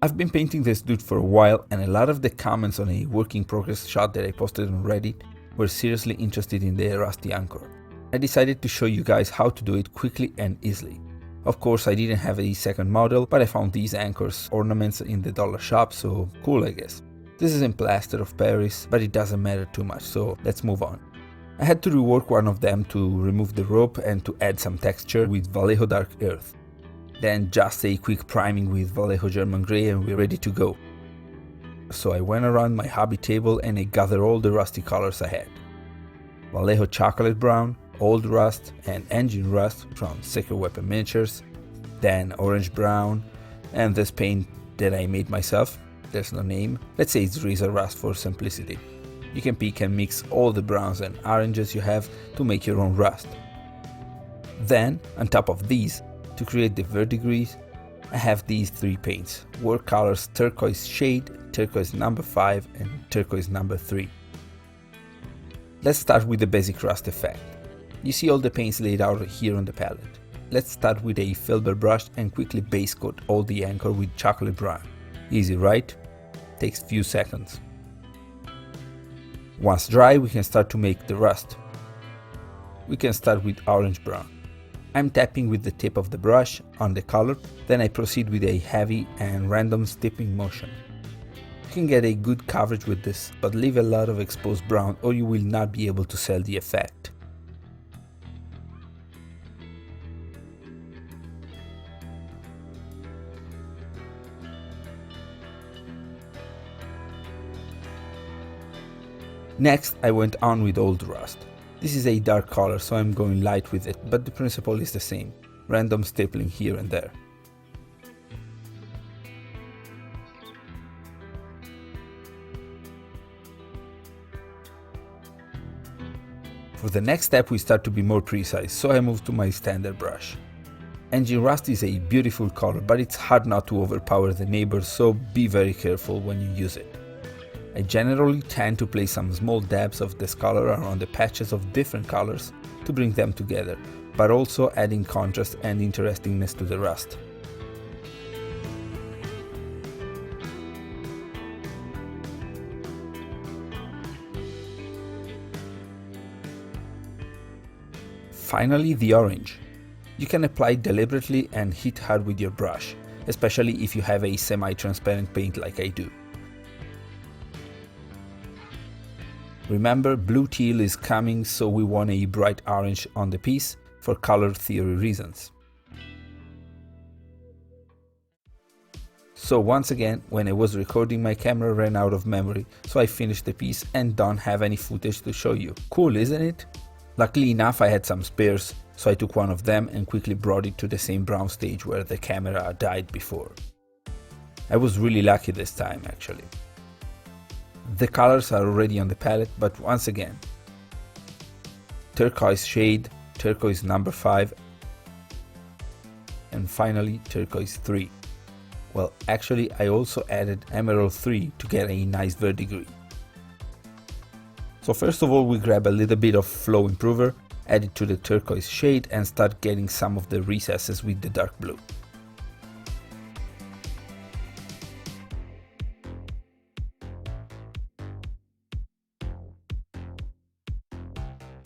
I've been painting this dude for a while, and a lot of the comments on a work in progress shot that I posted on Reddit were seriously interested in the rusty anchor. I decided to show you guys how to do it quickly and easily. Of course, I didn't have a second model, but I found these anchors ornaments in the dollar shop, so cool, I guess. This is in plaster of Paris, but it doesn't matter too much, so let's move on. I had to rework one of them to remove the rope and to add some texture with Vallejo Dark Earth. Then just a quick priming with Vallejo German Grey and we're ready to go. So I went around my hobby table and I gathered all the rusty colors I had. Vallejo Chocolate Brown, Old Rust and Engine Rust from Sacred Weapon Miniatures, then Orange Brown, and this paint that I made myself, there's no name, let's say it's Razor Rust for simplicity. You can pick and mix all the browns and oranges you have to make your own rust. Then, on top of these, to create the verdigris, I have these three paints, Warcolours Turquoise Shade, Turquoise number 5 and Turquoise number 3. Let's start with the basic rust effect. You see all the paints laid out here on the palette. Let's start with a filber brush and quickly base coat all the anchor with chocolate brown. Easy, right? Takes few seconds. Once dry, we can start to make the rust. We can start with orange brown. I'm tapping with the tip of the brush on the color, then I proceed with a heavy and random steeping motion. You can get a good coverage with this, but leave a lot of exposed brown or you will not be able to sell the effect. Next, I went on with Old Rust. This is a dark color, so I'm going light with it, but the principle is the same, random stapling here and there. For the next step we start to be more precise, so I move to my standard brush. Engine Rust is a beautiful color, but it's hard not to overpower the neighbors, so be very careful when you use it. I generally tend to place some small dabs of this color around the patches of different colors to bring them together, but also adding contrast and interestingness to the rust. Finally, the orange. You can apply deliberately and hit hard with your brush, especially if you have a semi-transparent paint like I do. Remember, blue teal is coming, so we want a bright orange on the piece for color theory reasons. So once again, when I was recording, my camera ran out of memory, so I finished the piece and don't have any footage to show you. Cool, isn't it? Luckily enough, I had some spares, so I took one of them and quickly brought it to the same brown stage where the camera died before. I was really lucky this time, actually. The colors are already on the palette, but once again, Turquoise Shade, Turquoise number 5, and finally Turquoise 3. Well, actually I also added Emerald 3 to get a nice verdigris. So first of all we grab a little bit of flow improver, add it to the turquoise shade and start getting some of the recesses with the dark blue.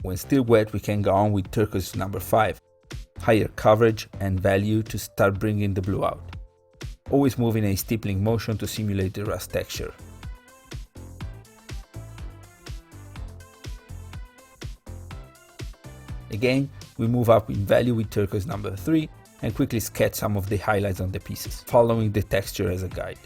When still wet, we can go on with turquoise number 5, higher coverage and value to start bringing the blue out. Always move in a stippling motion to simulate the rust texture. Again, we move up in value with turquoise number 3 and quickly sketch some of the highlights on the pieces, following the texture as a guide.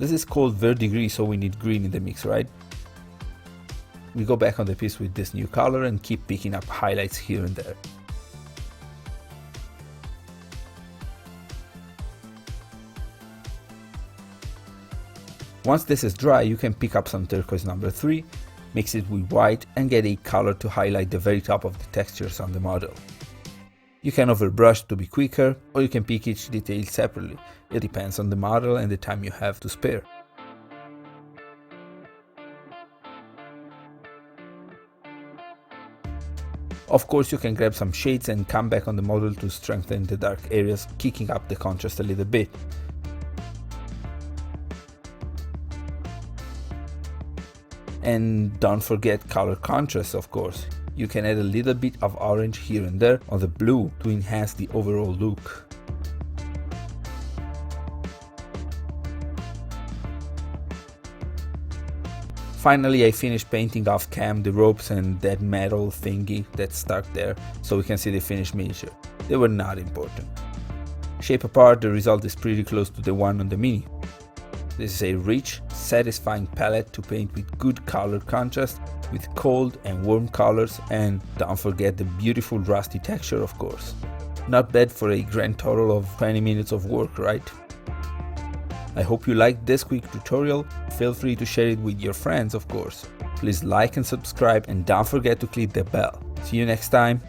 This is called verdigris, so we need green in the mix, right? We go back on the piece with this new color and keep picking up highlights here and there. Once this is dry, you can pick up some turquoise number 3, mix it with white and get a color to highlight the very top of the textures on the model. You can overbrush to be quicker, or you can pick each detail separately. It depends on the model and the time you have to spare. Of course, you can grab some shades and come back on the model to strengthen the dark areas, kicking up the contrast a little bit. And don't forget color contrast, of course. You can add a little bit of orange here and there on the blue to enhance the overall look. Finally, I finished painting off cam the ropes and that metal thingy that's stuck there, so we can see the finished miniature. They were not important. Shape apart, the result is pretty close to the one on the Mini. This is a rich, satisfying palette to paint with good color contrast, with cold and warm colors, and don't forget the beautiful rusty texture, of course. Not bad for a grand total of 20 minutes of work, right? I hope you liked this quick tutorial. Feel free to share it with your friends, of course. Please like and subscribe, and don't forget to click the bell. See you next time.